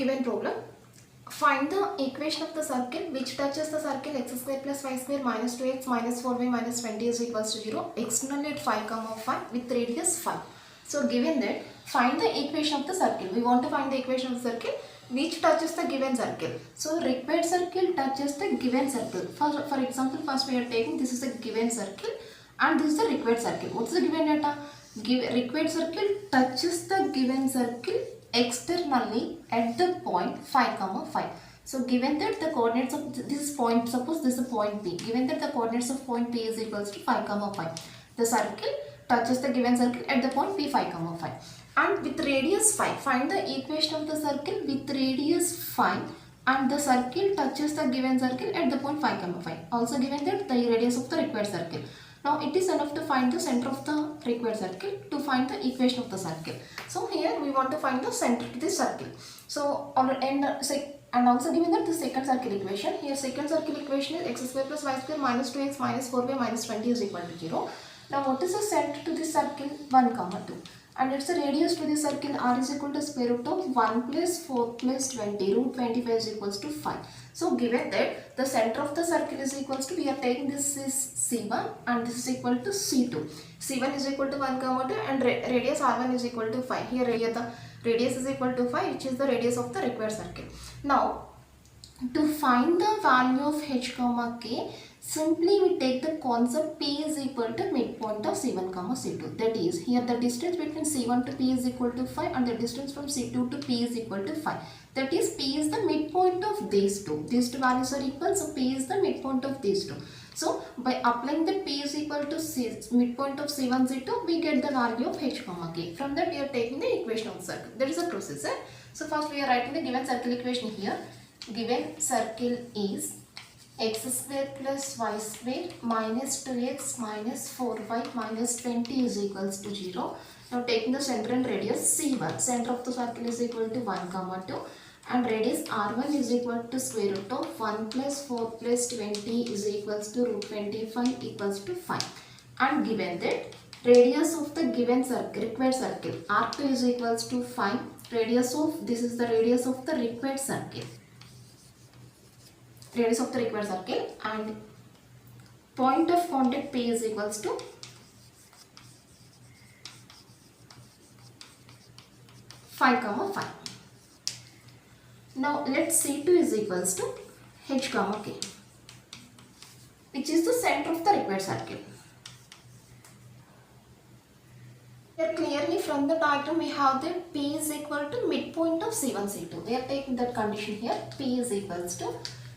Given problem, find the equation of the circle which touches the circle x square plus y square minus 2x minus 4y minus 20 is equals to 0, externally at 5 comma 5 with radius 5. So given that, find the equation of the circle. We want to find the equation of the circle which touches the given circle. So required circle touches the given circle. For example, first we are taking this is a given circle and this is the required circle. What is the given data? Required circle touches the given circle externally at the point 5 comma 5. So given that the coordinates of this point, suppose this is a point P, given that the coordinates of point P is equals to 5 comma 5, the circle touches the given circle at the point P 5 comma 5 and with radius 5. Find the equation of the circle with radius 5 and the circle touches the given circle at the point 5 comma 5. Also given that the radius of the required circle. Now it is enough to find the center of the required circle to find the equation of the circle. So here we want to find the center to this circle. So and also given that the second circle equation, here second circle equation is x square plus y square minus 2x minus 4y minus 20 is equal to 0. Now what is the center to this circle? 1 comma 2. And it's the radius to this circle r is equal to square root of 1 plus 4 plus 20, root 25 is equals to 5. So given that the center of the circle is equals to, we are taking this is C1 and this is equal to C2. C1 is equal to 1 comma 2 and radius R1 is equal to 5. Here the radius is equal to 5, which is the radius of the required circle. Now to find the value of h comma k, simply we take the concept P is equal to midpoint of C1 comma C2. That is, here the distance between C1 to P is equal to 5 and the distance from C2 to P is equal to 5. That is, P is the midpoint of these two. These two values are equal, so P is the midpoint of these two. So by applying that P is equal to midpoint of C1, C2, we get the value of h comma k. From that we are taking the equation of the circle. That is the process. So first we are writing the given circle equation here. Given circle is x square plus y square minus 2x minus 4y minus 20 is equals to 0. Now taking the center and radius C1, center of the circle is equal to 1 comma 2 and radius R1 is equal to square root of 1 plus 4 plus 20 is equals to root 25 equals to 5. And given that radius of the given circle, required circle R2 is equals to 5, radius of, this is the radius of the required circle. Radius of the required circle and point of contact P is equals to 5 comma 5. Now let C2 is equals to h comma k, which is the center of the required circle. Here clearly from the diagram we have that P is equal to midpoint of C1 C2. We are taking that condition here. P is equals to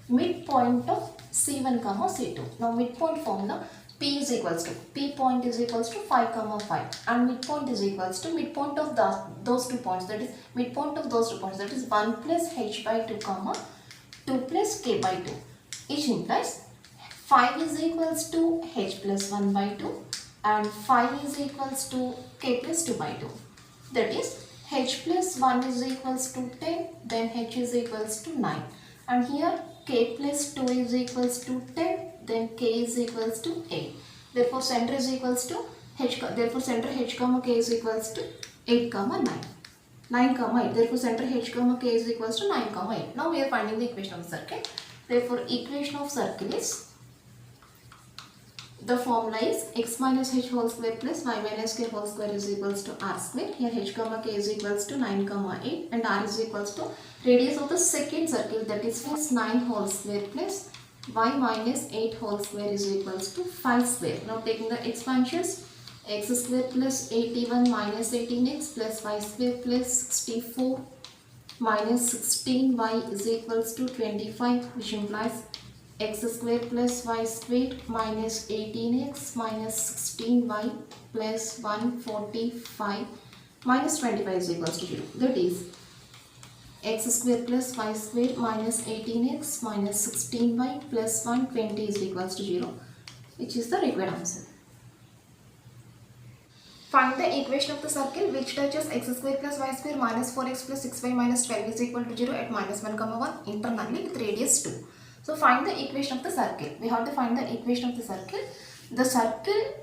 midpoint of C1 comma C2. Now midpoint formula, P is equals to, P point is equals to 5 comma 5 and midpoint is equals to midpoint of those 2 points, that is midpoint of those 2 points, that is 1 plus h by 2 comma 2 plus k by 2. Each implies 5 is equals to h plus 1 by 2 and 5 is equals to k plus 2 by 2. That is h plus 1 is equals to 10, then h is equals to 9 and here k plus 2 is equals to 10, then k is equals to 8. Therefore center is equals to h, therefore center h comma k is equals to 8 comma 9. 9 comma 8. Therefore center h comma k is equals to 9 comma 8. Now we are finding the equation of the circle. Therefore equation of circle is, the formula is x minus h whole square plus y minus k whole square is equals to r square. Here h comma k is equals to 9 comma 8 and r is equals to radius of the second circle, that is 9 whole square plus y minus 8 whole square is equals to 5 square. Now taking the expansions, x square plus 81 minus 18x plus y square plus 64 minus 16y is equals to 25, which implies x square plus y square minus 18x minus 16y plus 145 minus 25 is equals to 0. That is x square plus y square minus 18x minus 16y plus 120 is equals to 0, which is the required answer. Find the equation of the circle which touches x square plus y square minus 4x plus 6y minus 12 is equal to 0 at minus 1 comma 1 internally with radius 2. So find the equation of the circle. We have to find the equation of the circle. The circle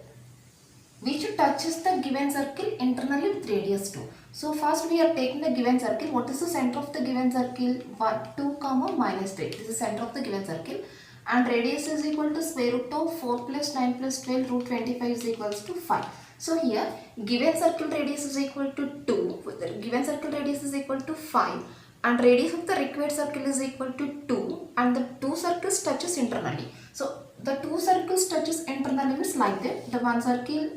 which touches the given circle internally with radius 2. So first we are taking the given circle. What is the center of the given circle? 1, 2, comma, minus 3. This is the center of the given circle. And radius is equal to square root of 4 plus 9 plus 12 root 25 is equals to 5. So here given circle radius is equal to 2. The given circle radius is equal to 5. And radius of the required circle is equal to 2. And the two circles touches internally. So the two circles touches internally means like that. The one circle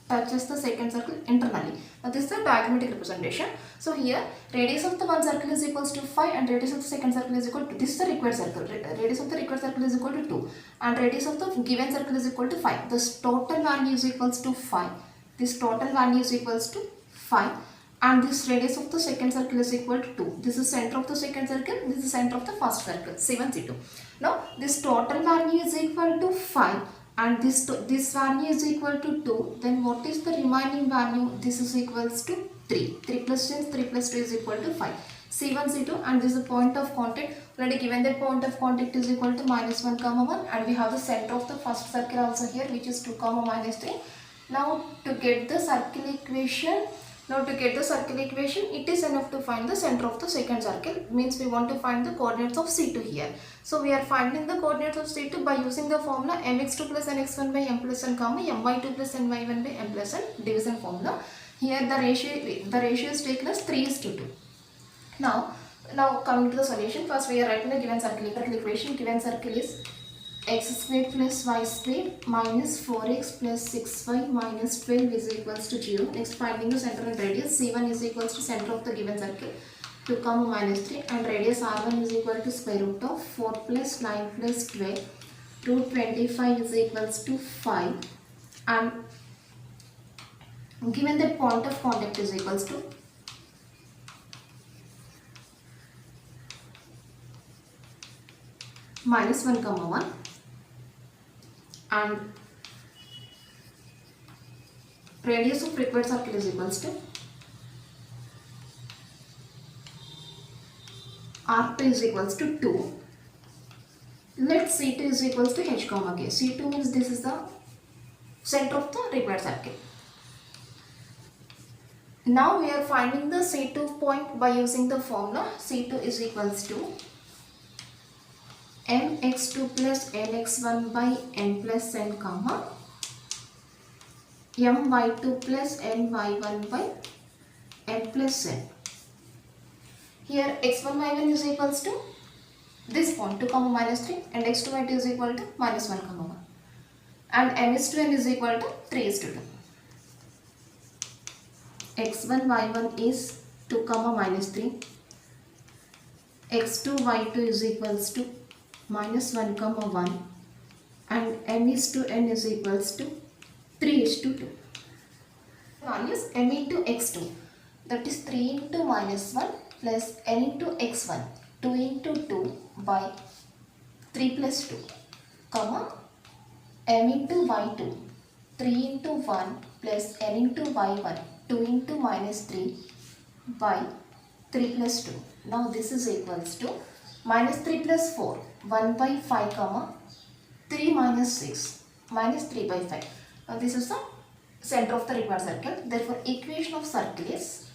touches the second circle internally. Now this is the diagrammatic representation. So here radius of the one circle is equals to 5 and radius of the second circle is equal to, this is the required circle, radius of the required circle is equal to 2 and radius of the given circle is equal to 5. This total value is equals to 5. This total value is equals to 5 and this radius of the second circle is equal to 2. This is center of the second circle, this is center of the first circle, C1, C2. Now this total value is equal to 5 and this value is equal to 2, then what is the remaining value? This is equals to 3. 3 plus 10, 3 plus 2 is equal to 5. C1, C2 and this is the point of contact. Already given that point of contact is equal to minus 1, comma 1 and we have the center of the first circle also here which is 2, comma minus 3. Now to get the circle equation, it is enough to find the center of the second circle. Means we want to find the coordinates of C2 here. So we are finding the coordinates of C2 by using the formula mx2 plus nx1 by m plus n comma my2 plus ny1 by m plus n division formula. Here the ratio is taken as 3:2. Now coming to the solution, first we are writing the given circle equation. Given circle is x squared plus y squared minus 4x plus 6y minus 12 is equals to 0. Next finding the center and radius. C1 is equals to center of the given circle 2, comma minus 3 and radius R1 is equal to square root of 4 plus 9 plus 12 root 25 is equals to 5 and given that point of contact is equals to minus 1, comma 1 and radius of required circle is equals to R2 is equals to 2. Let C2 is equals to h comma k. C2 means this is the center of the required circle. Now we are finding the C2 point by using the formula. C2 is equals to mx2 plus nx1 by n plus n comma my2 plus ny1 by n plus n. Here x1 y1 is equals to this point 2, comma minus 3 and x2 y2 is equal to minus 1, comma 1 and m is to n is equal to 3:2. x1 y1 is 2, comma minus 3, x2 y2 is equals to minus 1, comma 1 and m is to n is equals to 3:2. Values m into x2, that is 3 into minus 1 plus n into x1, 2 into 2 by 3 plus 2, comma m into y2, 3 into 1 plus n into y1, 2 into minus 3 by 3 plus 2. Now this is equals to minus 3 plus 4, 1 by 5, comma 3 minus 6, minus 3 by 5. Now this is the center of the required circle. Therefore equation of circle is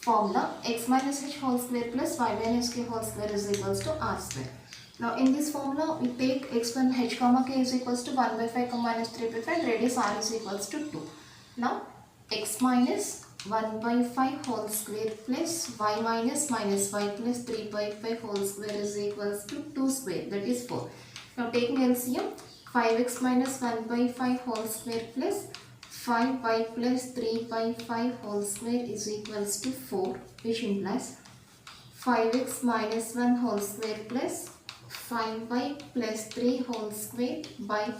formula x minus h whole square plus y minus k whole square is equals to r square. Now in this formula we take x1 h comma k is equals to 1 by 5 comma minus 3 by 5, radius r is equals to 2. Now x minus 1 by 5 whole square plus y minus minus y plus 3 by 5 whole square is equals to 2 square, that is 4. Now taking LCM, 5x minus 1 by 5 whole square plus 5y plus 3 by 5 whole square is equals to 4, which implies 5x minus 1 whole square plus 5y plus 3 whole square by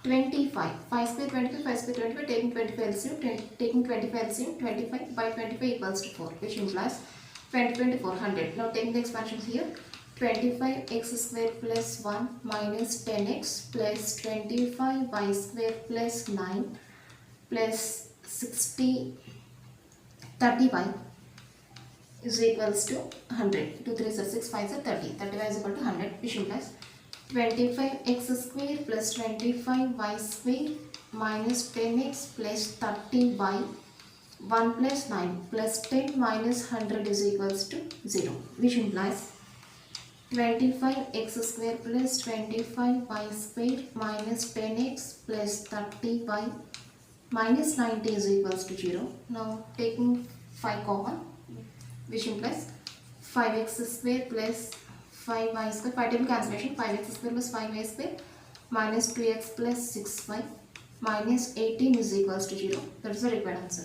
25. 5 square 25, 5 square 25, taking 25 LCM, taking 25 LCM, 25 by 25 equals to 4, which implies 20, 24, 100. Now taking the expansions here, 25x square plus 1 minus 10x plus 25y square plus 9 plus 30y is equals to 100. 2 3 are 6, 5 are 30. 30y is equal to 100, which implies 25x square plus 25y square minus 10x plus 30y 1 plus 9 plus 10 minus 100 is equals to 0, which implies 25x square plus 25y square minus 10x plus 30y minus 90 is equals to 0. Now taking 5 common, which implies 5x square plus 5y square, 5 table cancellation, 5x square plus 5y square minus 2x plus 6y minus 18 is equals to 0. That is the required answer.